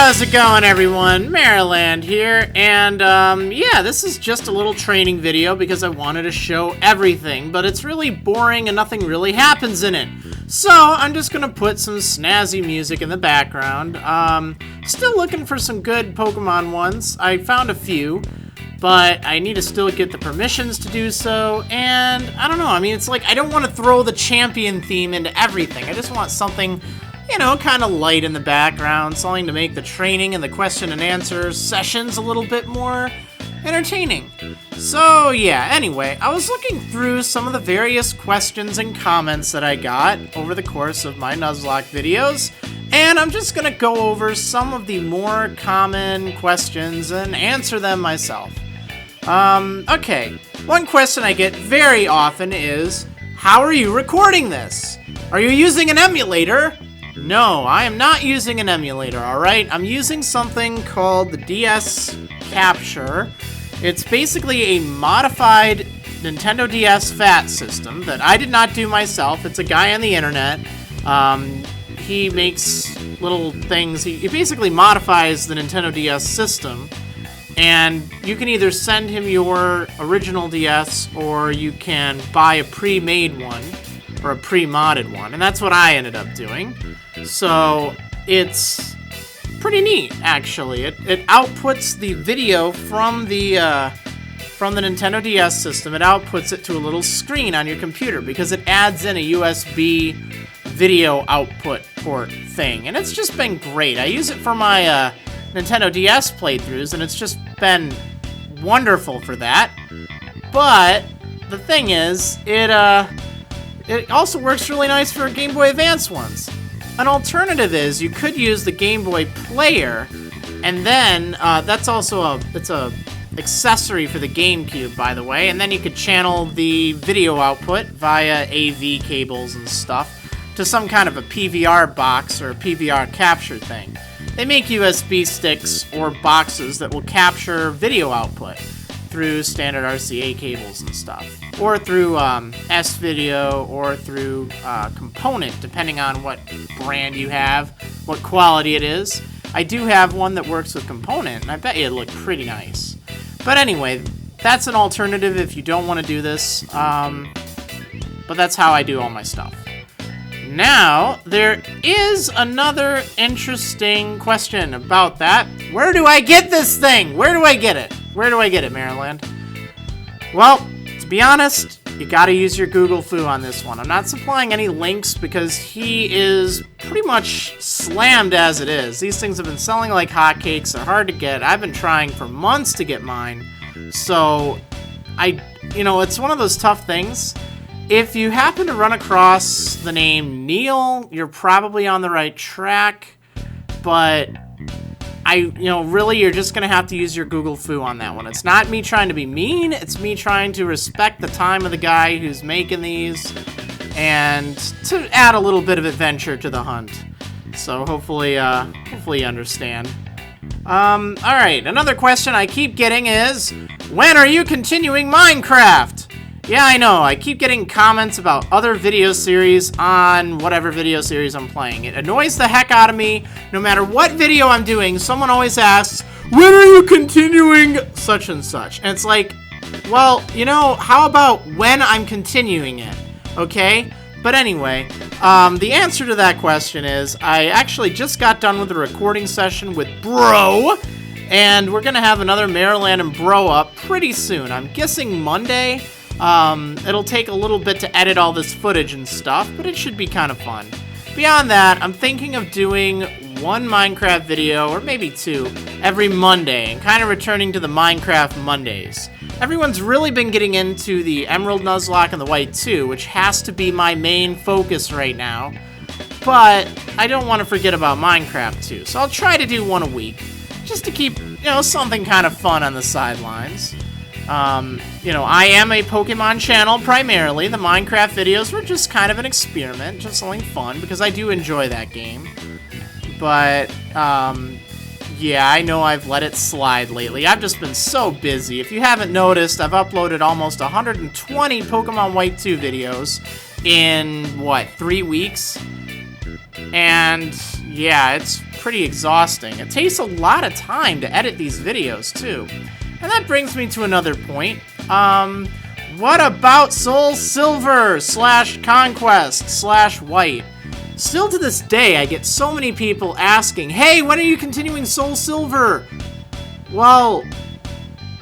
How's it going, everyone? Marriland here, and yeah, this is just a little training video because I wanted to show everything, but it's really boring and nothing really happens in it. So I'm just gonna put some snazzy music in the background. Still looking for some good Pokemon ones. I found a few, but I need to still get the permissions to do so, and I don't know, I mean, it's like I don't want to throw the champion theme into everything. I just want something, you know, kind of light in the background, something to make the training and the question and answer sessions a little bit more entertaining. So yeah, anyway, I was looking through some of the various questions and comments that I got over the course of my Nuzlocke videos, and I'm just gonna go over some of the more common questions and answer them myself. Okay, one question I get very often is, how are you recording this? Are you using an emulator? No, I am not using an emulator, alright? I'm using something called the DS Capture. It's basically a modified Nintendo DS Fat system that I did not do myself. It's a guy on the internet. He makes little things. He basically modifies the Nintendo DS system, and you can either send him your original DS or you can buy a pre-made one or a pre-modded one, and that's what I ended up doing. So it's pretty neat, actually. It outputs the video from the Nintendo DS system. It outputs it to a little screen on your computer because it adds in a USB video output port thing, and it's just been great. I use it for my Nintendo DS playthroughs, and it's just been wonderful for that. But the thing is, it also works really nice for Game Boy Advance ones. An alternative is you could use the Game Boy Player, and then that's also it's a accessory for the GameCube, by the way, and then you could channel the video output via AV cables and stuff to some kind of a PVR box or a PVR capture thing. They make USB sticks or boxes that will capture video output through standard RCA cables and stuff, or through S-Video, or through Component, depending on what brand you have, what quality it is. I do have one that works with Component, and I bet you it'd look pretty nice. But anyway, that's an alternative if you don't want to do this, but that's how I do all my stuff. Now, there is another interesting question about that. Where do I get this thing? Where do I get it? Where do I get it, Marriland? Well, to be honest, you gotta use your Google Foo on this one. I'm not supplying any links because he is pretty much slammed as it is. These things have been selling like hotcakes. They're hard to get. I've been trying for months to get mine. So, it's one of those tough things. If you happen to run across the name Neil, you're probably on the right track, but really, you're just gonna have to use your Google Foo on that one. It's not me trying to be mean, it's me trying to respect the time of the guy who's making these, and to add a little bit of adventure to the hunt. So hopefully you understand. Alright, another question I keep getting is, when are you continuing Minecraft? Yeah, I know, I keep getting comments about other video series on whatever video series I'm playing. It annoys the heck out of me. No matter what video I'm doing, someone always asks, when are you continuing such and such? And it's like, well, how about when I'm continuing it, okay? But anyway, the answer to that question is, I actually just got done with a recording session with Bro, and we're gonna have another Marriland and Bro up pretty soon. I'm guessing Monday. It'll take a little bit to edit all this footage and stuff, but it should be kind of fun. Beyond that, I'm thinking of doing one Minecraft video, or maybe two, every Monday, and kind of returning to the Minecraft Mondays. Everyone's really been getting into the Emerald Nuzlocke and the White 2, which has to be my main focus right now, but I don't want to forget about Minecraft too, so I'll try to do one a week, just to keep, something kind of fun on the sidelines. I am a Pokemon channel primarily. The Minecraft videos were just kind of an experiment, just something fun, because I do enjoy that game. But, yeah, I know I've let it slide lately. I've just been so busy. If you haven't noticed, I've uploaded almost 120 Pokemon White 2 videos in, 3 weeks? And, yeah, it's pretty exhausting. It takes a lot of time to edit these videos, too. And that brings me to another point. What about SoulSilver / Conquest / White? Still to this day, I get so many people asking, hey, when are you continuing SoulSilver? Well,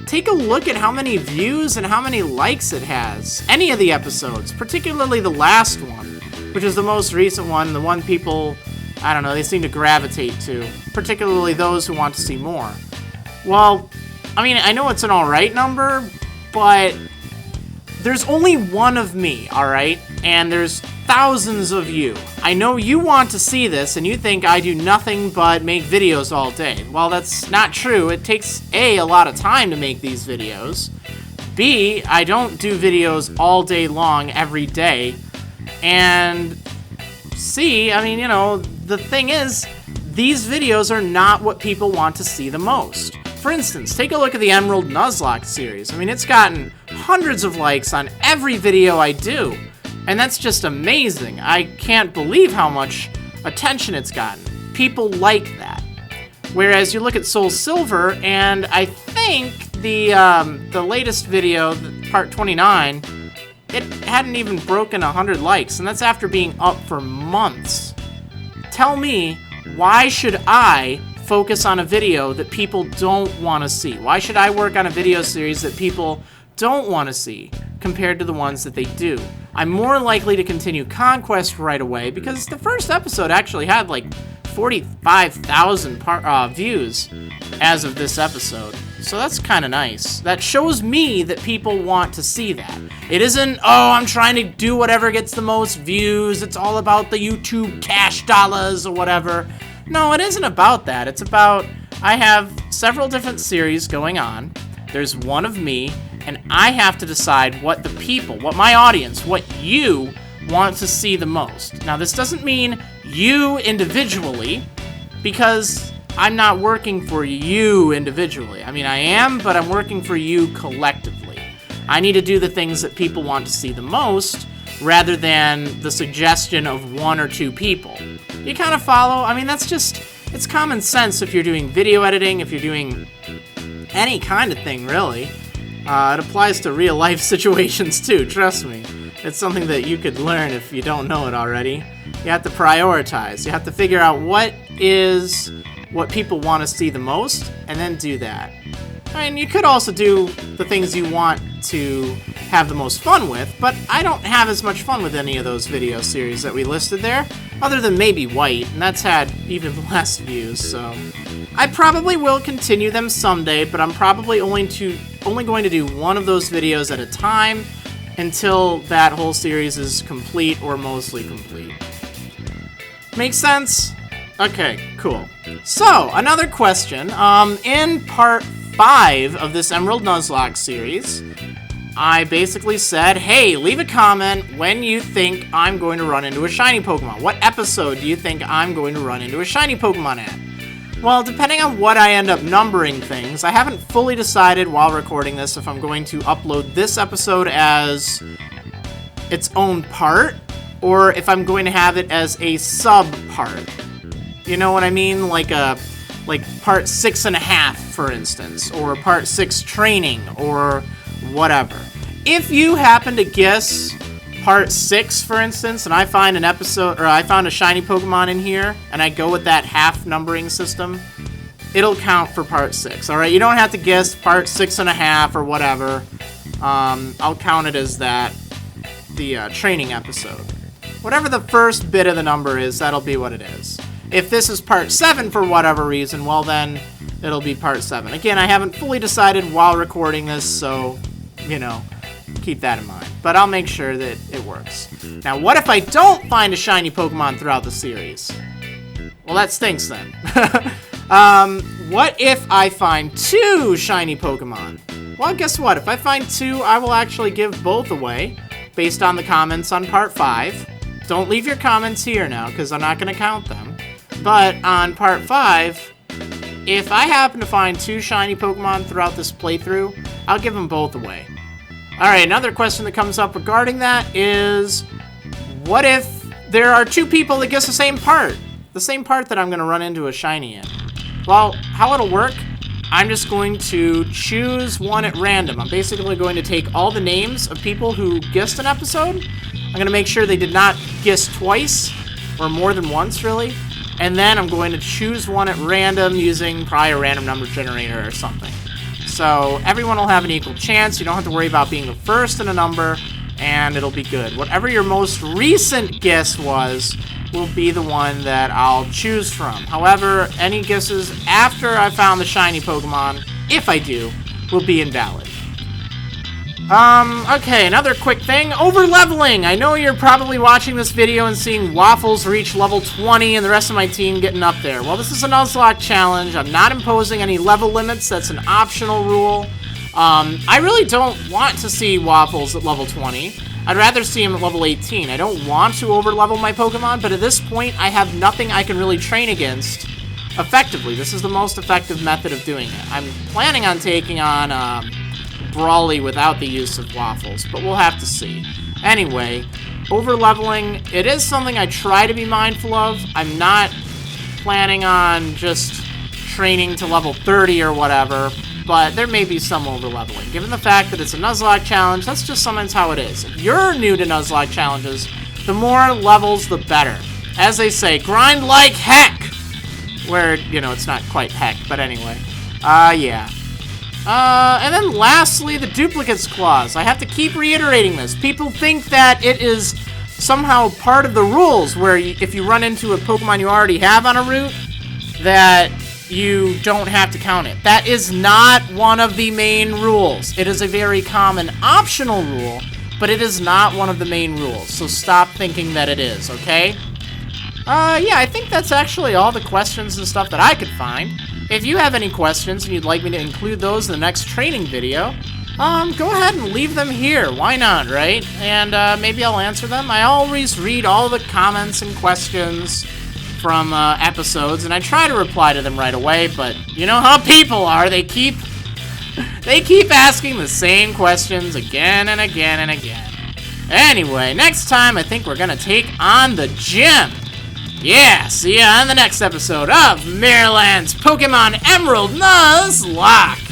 take a look at how many views and how many likes it has. Any of the episodes, particularly the last one, which is the most recent one, the one people, I don't know, they seem to gravitate to, particularly those who want to see more. Well, I mean, I know it's an alright number, but there's only one of me, alright? And there's thousands of you. I know you want to see this and you think I do nothing but make videos all day. Well, that's not true. It takes A, a lot of time to make these videos. B, I don't do videos all day long every day. And C, I mean, you know, the thing is, these videos are not what people want to see the most. For instance, take a look at the Emerald Nuzlocke series. I mean, it's gotten hundreds of likes on every video I do. And that's just amazing. I can't believe how much attention it's gotten. People like that. Whereas you look at SoulSilver, and I think the latest video, part 29, it hadn't even broken 100 likes, and that's after being up for months. Tell me, why should I focus on a video that people don't want to see? Why should I work on a video series that people don't want to see compared to the ones that they do? I'm more likely to continue Conquest right away because the first episode actually had like 45,000 views as of this episode. So that's kind of nice. That shows me that people want to see that. It isn't, oh, I'm trying to do whatever gets the most views. It's all about the YouTube cash dollars or whatever. No, it isn't about that. It's about, I have several different series going on. There's one of me, and I have to decide what the people, what my audience, what you want to see the most. Now, this doesn't mean you individually, because I'm not working for you individually. I mean, I am, but I'm working for you collectively. I need to do the things that people want to see the most, rather than the suggestion of one or two people. You kind of follow? I mean, that's just, it's common sense if you're doing video editing, if you're doing any kind of thing, really. It applies to real life situations too, trust me. It's something that you could learn if you don't know it already. You have to prioritize. You have to figure out what people want to see the most, and then do that. I mean, you could also do the things you want to have the most fun with, but I don't have as much fun with any of those video series that we listed there, other than maybe White, and that's had even less views, so. I probably will continue them someday, but I'm probably only going to do one of those videos at a time until that whole series is complete or mostly complete. Make sense? Okay, cool. So, another question. In part 5 of this Emerald Nuzlocke series, I basically said, hey, leave a comment when you think I'm going to run into a shiny Pokemon. What episode do you think I'm going to run into a shiny Pokemon at? Well, depending on what I end up numbering things, I haven't fully decided while recording this if I'm going to upload this episode as its own part, or if I'm going to have it as a sub-part. You know what I mean? Like part 6.5, for instance, or part 6 training, or whatever. If you happen to guess part 6, for instance, and I find an episode, or I found a shiny Pokemon in here, and I go with that half numbering system, it'll count for part 6, alright? You don't have to guess part 6.5 or whatever. I'll count it as that, the training episode. Whatever the first bit of the number is, that'll be what it is. If this is part 7 for whatever reason, well then, it'll be part 7. Again, I haven't fully decided while recording this, so, you know, keep that in mind. But I'll make sure that it works. Now, what if I don't find a shiny Pokemon throughout the series? Well, that stinks then. What if I find 2 shiny Pokemon? Well, guess what? If I find 2, I will actually give both away, based on the comments on part 5. Don't leave your comments here now, because I'm not going to count them. But on part 5, if I happen to find 2 shiny Pokemon throughout this playthrough, I'll give them both away. Alright, another question that comes up regarding that is, what if there are 2 people that guess the same part? the same part that I'm going to run into a shiny in. Well, how it'll work, I'm just going to choose one at random. I'm basically going to take all the names of people who guessed an episode. I'm going to make sure they did not guess twice, or more than once, really. And then I'm going to choose one at random using probably a random number generator or something. So everyone will have an equal chance. You don't have to worry about being the first in a number, and it'll be good. Whatever your most recent guess was will be the one that I'll choose from. However, any guesses after I found the shiny Pokemon, if I do, will be invalid. Okay, another quick thing. Overleveling! I know you're probably watching this video and seeing Waffles reach level 20 and the rest of my team getting up there. Well, this is a Nuzlocke challenge. I'm not imposing any level limits. That's an optional rule. I really don't want to see Waffles at level 20. I'd rather see him at level 18. I don't want to overlevel my Pokemon, but at this point, I have nothing I can really train against effectively. This is the most effective method of doing it. I'm planning on taking on, Brawly without the use of Waffles, but we'll have to see. Anyway, overleveling, it is something I try to be mindful of. I'm not planning on just training to level 30 or whatever, but there may be some overleveling. Given the fact that it's a Nuzlocke challenge, that's just sometimes how it is. If you're new to Nuzlocke challenges, the more levels, the better. As they say, grind like heck! Where, you know, it's not quite heck, but anyway. Yeah. And then lastly, the duplicates clause. I have to keep reiterating this. People think that it is somehow part of the rules, where if you run into a Pokemon you already have on a route, that you don't have to count it. That is not one of the main rules. It is a very common optional rule, but it is not one of the main rules. So stop thinking that it is, okay? Yeah, I think that's actually all the questions and stuff that I could find. If you have any questions and you'd like me to include those in the next training video, go ahead and leave them here. Why not, right? And maybe I'll answer them. I always read all the comments and questions from episodes, and I try to reply to them right away, but you know how people are. They keep asking the same questions again and again and again. Anyway, next time I think we're gonna take on the gym. Yeah, see ya on the next episode of Marriland's Pokemon Emerald Nuzlocke.